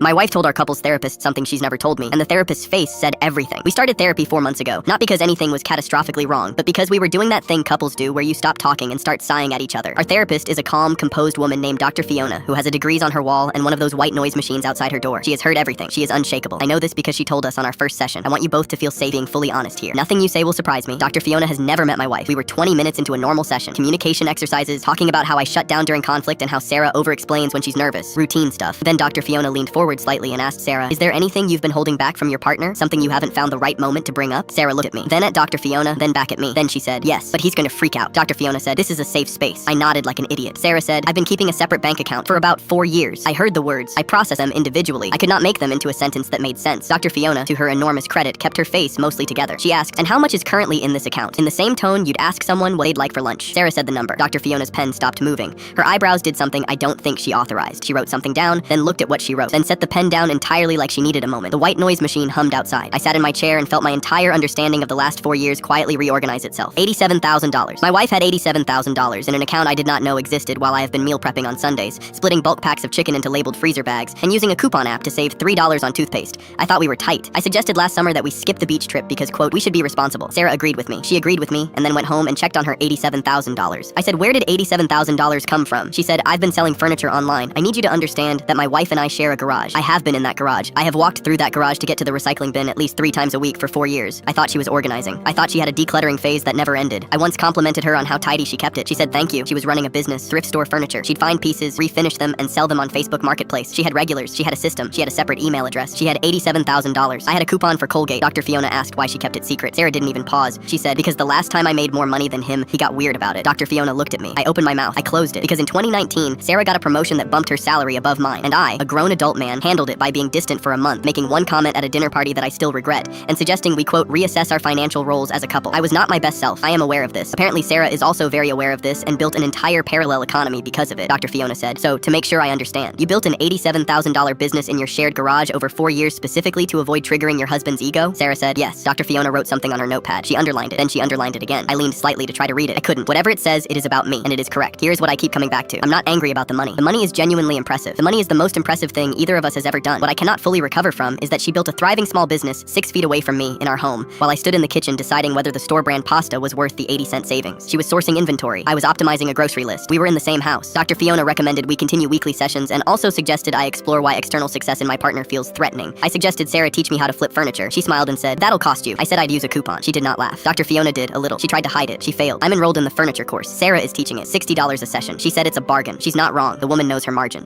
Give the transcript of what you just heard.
My wife told our couple's therapist something she's never told me, and the therapist's face said everything. We started therapy 4 months ago, not because anything was catastrophically wrong, but because we were doing that thing couples do where you stop talking and start sighing at each other. Our therapist is a calm, composed woman named Dr. Fiona, who has a degrees on her wall and one of those white noise machines outside her door. She has heard everything. She is unshakable. I know this because she told us on our first session. I want you both to feel safe being fully honest here. Nothing you say will surprise me. Dr. Fiona has never met my wife. We were 20 minutes into a normal session. Communication exercises, talking about how I shut down during conflict and how Sarah over-explains when she's nervous. Routine stuff. Then Dr. Fiona leaned forward slightly and asked Sarah, "Is there anything you've been holding back from your partner? Something you haven't found the right moment to bring up?" Sarah looked at me, then at Dr. Fiona, then back at me. Then she said, "Yes, but he's gonna freak out." Dr. Fiona said, "This is a safe space." I nodded like an idiot. Sarah said, "I've been keeping a separate bank account for about 4 years. I heard the words. I processed them individually. I could not make them into a sentence that made sense." Dr. Fiona, to her enormous credit, kept her face mostly together. She asked, "And how much is currently in this account?" In the same tone you'd ask someone what they'd like for lunch. Sarah said the number. Dr. Fiona's pen stopped moving. Her eyebrows did something I don't think she authorized. She wrote something down, then looked at what she wrote, then set the pen down entirely like she needed a moment. The white noise machine hummed outside. I sat in my chair and felt my entire understanding of the last 4 years quietly reorganize itself. $87,000. My wife had $87,000 in an account I did not know existed while I have been meal prepping on Sundays, splitting bulk packs of chicken into labeled freezer bags, and using a coupon app to save $3 on toothpaste. I thought we were tight. I suggested last summer that we skip the beach trip because, quote, "we should be responsible." Sarah agreed with me. She agreed with me, and then went home and checked on her $87,000. I said, "Where did $87,000 come from?" She said, "I've been selling furniture online. I need you to understand that my wife and I share a garage. I have been in that garage. I have walked through that garage to get to the recycling bin at least 3 times a week for 4 years. I thought she was organizing. I thought she had a decluttering phase that never ended. I once complimented her on how tidy she kept it. She said thank you. She was running a business, thrift store furniture. She'd find pieces, refinish them, and sell them on Facebook Marketplace. She had regulars. She had a system. She had a separate email address. She had $87,000. I had a coupon for Colgate." Dr. Fiona asked why she kept it secret. Sarah didn't even pause. She said, "Because the last time I made more money than him, he got weird about it." Dr. Fiona looked at me. I opened my mouth. I closed it. Because in 2019, Sarah got a promotion that bumped her salary above mine, and I, a grown adult man, handled it by being distant for a month, making one comment at a dinner party that I still regret, and suggesting we, quote, "reassess our financial roles as a couple." I was not my best self. I am aware of this. Apparently Sarah is also very aware of this and built an entire parallel economy because of it, Dr. Fiona said. "So, to make sure I understand, you built an $87,000 business in your shared garage over 4 years specifically to avoid triggering your husband's ego?" Sarah said, "Yes." Dr. Fiona wrote something on her notepad. She underlined it. Then she underlined it again. I leaned slightly to try to read it. I couldn't. Whatever it says, it is about me, and it is correct. Here's what I keep coming back to. I'm not angry about the money. The money is genuinely impressive. The money is the most impressive thing either of us has ever done. What I cannot fully recover from is that she built a thriving small business 6 feet away from me in our home, while I stood in the kitchen deciding whether the store brand pasta was worth the 80-cent savings. She was sourcing inventory. I was optimizing a grocery list. We were in the same house. Dr. Fiona recommended we continue weekly sessions and also suggested I explore why external success in my partner feels threatening. I suggested Sarah teach me how to flip furniture. She smiled and said, "That'll cost you." I said I'd use a coupon. She did not laugh. Dr. Fiona did, a little. She tried to hide it. She failed. I'm enrolled in the furniture course. Sarah is teaching it. $60 a session. She said it's a bargain. She's not wrong. The woman knows her margin.